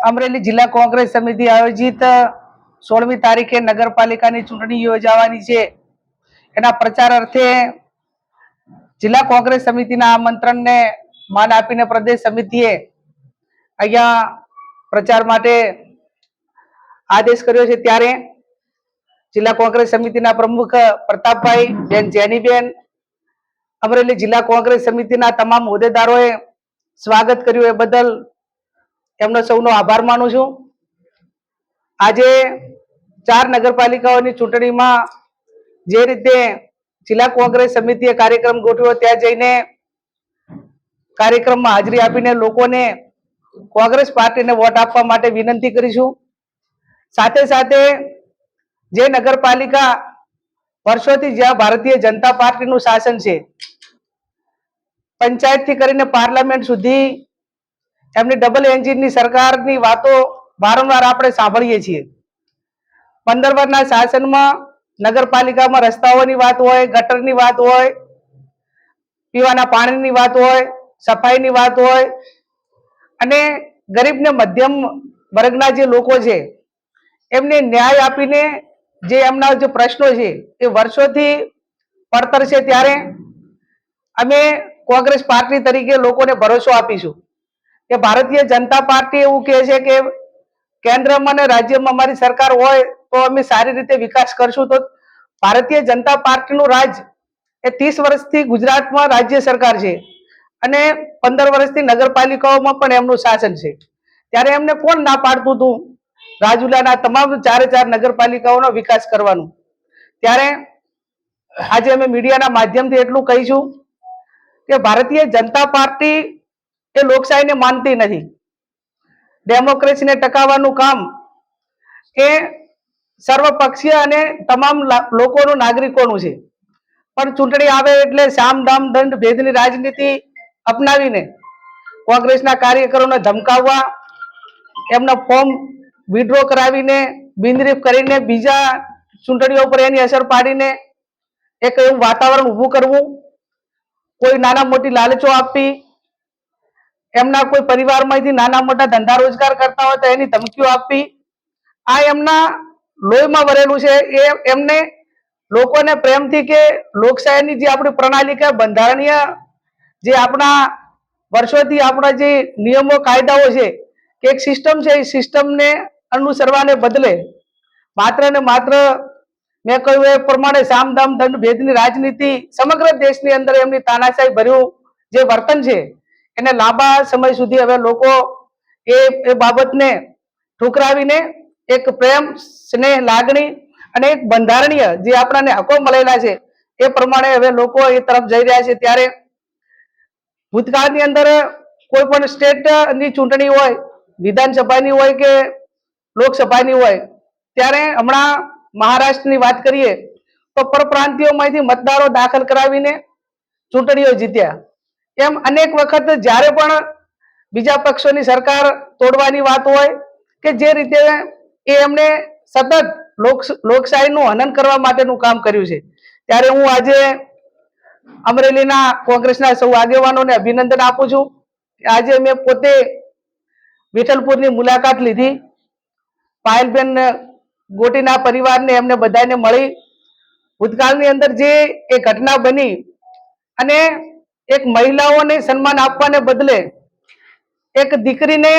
અમરેલી જિલ્લા કોંગ્રેસ સમિતિ આયોજિત 16મી તારીખે નગરપાલિકાની ચૂંટણી યોજાવાની છે. એના પ્રચાર અર્થે જિલ્લા કોંગ્રેસ સમિતિના આમંત્રણને માન આપીને પ્રદેશ સમિતિએ અહીંયા પ્રચાર માટે આદેશ કર્યો છે. ત્યારે જિલ્લા કોંગ્રેસ સમિતિના પ્રમુખ પ્રતાપભાઈ બેન જેનીબેન, અમરેલી જિલ્લા કોંગ્રેસ સમિતિના તમામ હોદ્દેદારોએ સ્વાગત કર્યું. એ બદલ એમનો સૌનો આભાર માનું છું. આજે 4 નગરપાલિકાઓની ચૂંટણીમાં જે રીતે જિલ્લા કોંગ્રેસ સમિતિએ કાર્યક્રમ ગોઠવ્યો, ત્યાં જઈને કાર્યક્રમમાં હાજરી આપીને લોકોને કોંગ્રેસ પાર્ટીને વોટ આપવા માટે વિનંતી કરીશું. સાથે સાથે જે નગરપાલિકા વર્ષોથી જ્યાં ભારતીય જનતા પાર્ટીનું શાસન છે, પંચાયતથી કરીને પાર્લામેન્ટ સુધી એમની ડબલ એન્જિનની સરકારની વાતો વારંવાર આપણે સાંભળીએ છીએ. 15 વર્ષના શાસનમાં નગરપાલિકામાં રસ્તાઓની વાત હોય, ગટરની વાત હોય, પીવાના પાણીની વાત હોય, સફાઈની વાત હોય, અને ગરીબ ને મધ્યમ વર્ગના જે લોકો છે એમને ન્યાય આપીને જે એમના જે પ્રશ્નો છે એ વર્ષોથી પડતર છે. ત્યારે અમે કોંગ્રેસ પાર્ટી તરીકે લોકોને ભરોસો આપીશું કે ભારતીય જનતા પાર્ટી એવું કહે છે કે કેન્દ્રમાં અને રાજ્યમાં અમારી સરકાર હોય તો અમે સારી રીતે વિકાસ કરશું. તો ભારતીય જનતા પાર્ટીનું રાજ એ 30 વર્ષથી ગુજરાતમાં રાજ્ય સરકાર છે અને 15 વર્ષથી નગરપાલિકાઓમાં પણ એમનું શાસન છે. ત્યારે એમને કોણ ના પાડતું હતું રાજુલાના તમામ 4 નગરપાલિકાઓનો વિકાસ કરવાનું? ત્યારે આજે અમે મીડિયાના માધ્યમથી એટલું કહીશું કે ભારતીય જનતા પાર્ટી એ લોકશાહીને માનતી નથી. ડેમોક્રેસીને ટકાવવાનું કામ એ સર્વપક્ષીય અને તમામ લોકોનું, નાગરિકોનું છે. પણ ચૂંટણી આવે એટલે સામ દામ દંડ ભેદની રાજનીતિ અપનાવીને કોંગ્રેસના કાર્યકરોને ધમકાવવા, એમના ફોર્મ વિડ્રો કરાવીને બિનરીફ કરીને બીજા ચૂંટણીઓ પર એની અસર પાડીને એક એવું વાતાવરણ ઊભું કરવું, કોઈ નાના મોટી લાલચો આપવી, એમના કોઈ પરિવારમાંથી નાના મોટા ધંધા રોજગાર કરતા હોય તો એની ધમકીઓ આપવી, આ એમના લોહીમાં વરેલું છે. એ એમને લોકોને પ્રેમથી કે લોકશાહીની જે આપણી પ્રણાલિકા, બંધારણીય જે આપણા વર્ષોથી આપણા જે નિયમો કાયદાઓ છે કે એક સિસ્ટમ છે, એ સિસ્ટમને અનુસરવાને બદલે માત્ર ને માત્ર મેં કહ્યું એ પ્રમાણે સામ દામ દંડ ભેદની રાજનીતિ સમગ્ર દેશની અંદર એમની તાનાશાહી ભર્યું જે વર્તન છે એને લાંબા સમય સુધી હવે લોકો એ બાબતને ઠુકરાવીને એક પ્રેમ, સ્નેહ, લાગણી અને એક બંધારણીય જે આપણાને હકો મળેલા છે એ પ્રમાણે હવે લોકો એ તરફ જઈ રહ્યા છે. ત્યારે ભૂતકાળની અંદર કોઈ પણ સ્ટેટની ચૂંટણી હોય, વિધાનસભાની હોય કે લોકસભાની હોય, ત્યારે હમણાં મહારાષ્ટ્રની વાત કરીએ તો પરપ્રાંતિયોમાંથી મતદારો દાખલ કરાવીને ચૂંટણીઓ જીત્યા. એમ અનેક વખત જ્યારે પણ બીજા પક્ષોની સરકાર તોડવાની વાત હોય કે જે રીતે એ એમને સતત લોકશાહીનું હનન કરવા માટેનું કામ કર્યું છે. ત્યારે હું આજે અમરેલીના કોંગ્રેસના સૌ આગેવાનોને અભિનંદન આપું છું. આજે મેં પોતે વિઠ્ઠલપુરની મુલાકાત લીધી. પાયલબેન ગોટીના પરિવારને એમને બધાને મળી ભૂતકાળની અંદર જે એ ઘટના બની અને એક મહિલાઓને સન્માન આપવાને બદલે એક દીકરીને,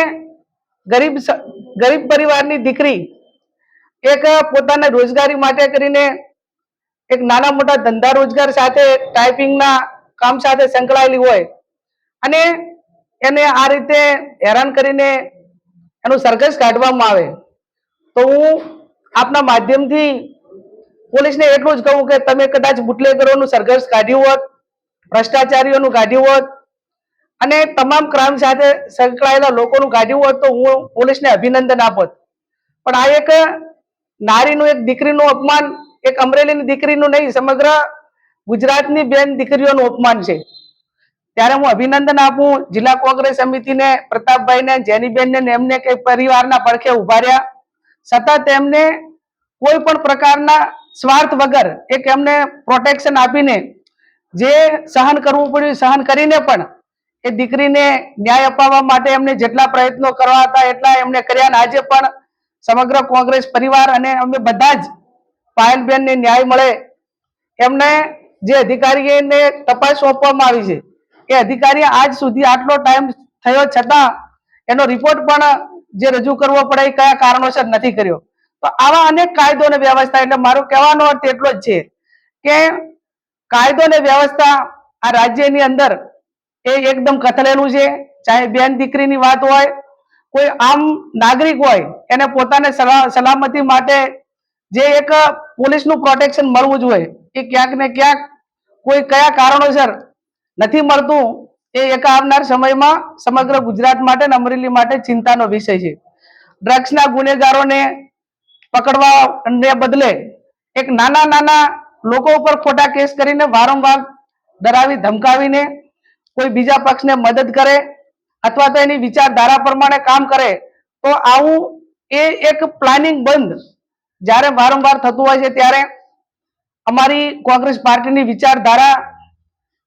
ગરીબ પરિવારની દીકરી એક પોતાના રોજગારી માટે કરીને એક નાના મોટા ધંધા રોજગાર સાથે, ટાઈપિંગના કામ સાથે સંકળાયેલી હોય અને એને આ રીતે હેરાન કરીને એનું સરઘસ કાઢવામાં આવે, તો હું આપના માધ્યમથી પોલીસને એટલું જ કહું કે તમે કદાચ બુટલેગરોનું સરઘસ કાઢ્યું હોત, ભ્રષ્ટાચારીઓનું કાઢ્યું હોત અને તમામ ક્રાઇમ સાથે સંકળાયેલા લોકોનું કાઢ્યું હોત તો હું પોલીસને અભિનંદન આપત. પણ આ એક નારીનું, એક દીકરીનું અપમાન, એક અમરેલીની દીકરીનું નહીં, સમગ્ર ગુજરાતની બેન દીકરીઓનું અપમાન છે. ત્યારે હું અભિનંદન આપું જિલ્લા કોંગ્રેસ સમિતિને, પ્રતાપભાઈને, જેનીબેનને, એમને કે પરિવારના પડખે ઉભા રહ્યા, સતત એમને કોઈ પણ પ્રકારના સ્વાર્થ વગર એક એમને પ્રોટેક્શન આપીને જે સહન કરવું પડ્યું સહન કરીને પણ એ દીકરીને ન્યાય અપાવવા માટે એમને જેટલા પ્રયત્નો કરવા હતા એટલા એમને કર્યા અને આજે પણ સમગ્ર કોંગ્રેસ પરિવાર અને અમે બધા જ પાયલબેનને ન્યાય મળે એમને જે અધિકારીને તપાસ સોંપવામાં આવી છે એ અધિકારી આજ સુધી આટલો ટાઈમ થયો છતાં એનો રિપોર્ટ પણ જે રજૂ કરવો પડે એ કયા કારણોસર નથી કર્યો. તો આવા અનેક કાયદો અને વ્યવસ્થા, એટલે મારું કહેવાનો અર્થ એટલો જ છે કે કાયદો અને વ્યવસ્થા આ રાજ્યની અંદર એ એકદમ કથળેલું છે. ચાહે બેન દીકરીની વાત હોય, કોઈ આમ નાગરિક હોય, એને પોતાને સલામતી માટે જે એક પોલીસનું પ્રોટેક્શન મળવું જોઈએ એ ક્યાંક ને ક્યાંક કોઈ કયા કારણોસર નથી મળતું. એ એક આવનાર સમયમાં સમગ્ર ગુજરાત માટે અને અમરેલી માટે ચિંતાનો વિષય છે. ડ્રગ્સના ગુનેગારોને પકડવાને બદલે એક નાના નાના લોકો ઉપર ખોટા કેસ કરીને વારંવાર ડરાવી ધમકાવીને કોઈ બીજા પક્ષને મદદ કરે અથવા તો એની વિચારધારા પ્રમાણે કામ કરે તો આવું એ એક પ્લાનિંગ બંધ જ્યારે વારંવાર થતું હોય છે ત્યારે અમારી કોંગ્રેસ પાર્ટીની વિચારધારા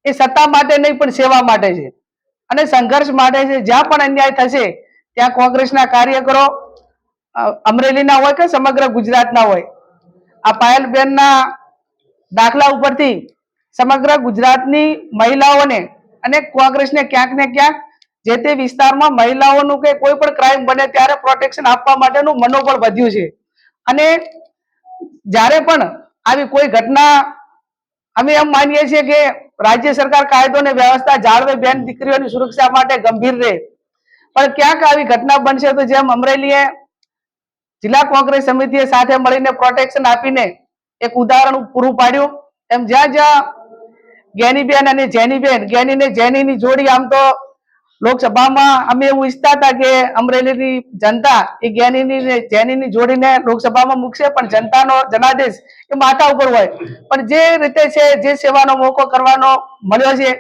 એ સત્તા માટે નહીં પણ સેવા માટે છે અને સંઘર્ષ માટે છે. જ્યાં પણ અન્યાય થશે ત્યાં કોંગ્રેસના કાર્યકરો અમરેલીના હોય કે સમગ્ર ગુજરાતના હોય, આ પાયલબેનના દાખલા ઉપરથી સમગ્ર ગુજરાતની મહિલાઓને અને કોંગ્રેસને ક્યાંક ને ક્યાંક જે તે વિસ્તારમાં મહિલાઓનું કે કોઈ પણ ક્રાઇમ બને ત્યારે પ્રોટેક્શન આપવા માટેનું મનોબળ વધ્યું છે. અને જ્યારે પણ આવી કોઈ ઘટના, અમે એમ માનીએ છીએ કે રાજ્ય સરકાર કાયદો અને વ્યવસ્થા જાળવે, બેન દીકરીઓની સુરક્ષા માટે ગંભીર રહે, પણ ક્યાંક આવી ઘટના બનશે તો જેમ અમરેલીએ જિલ્લા કોંગ્રેસ સમિતિએ સાથે મળીને પ્રોટેક્શન આપીને એક ઉદાહરણ પૂરું પાડ્યું, એમ જ્યાં જ્યાં જ્ઞાનીબેન અને જેનીબેન, જ્ઞાની ને જેનીની જોડી આમ તો લોકસભામાં અમે એવું ઈચ્છતા હતા કે અમરેલીની જનતા એ જ્ઞાનીની ને જેનીની જોડીને લોકસભામાં મૂકશે, પણ જનતાનો જનાદેશ એ માથા ઉપર હોય. પણ જે રીતે છે, જે સેવાનો મોકો કરવાનો મળ્યો છે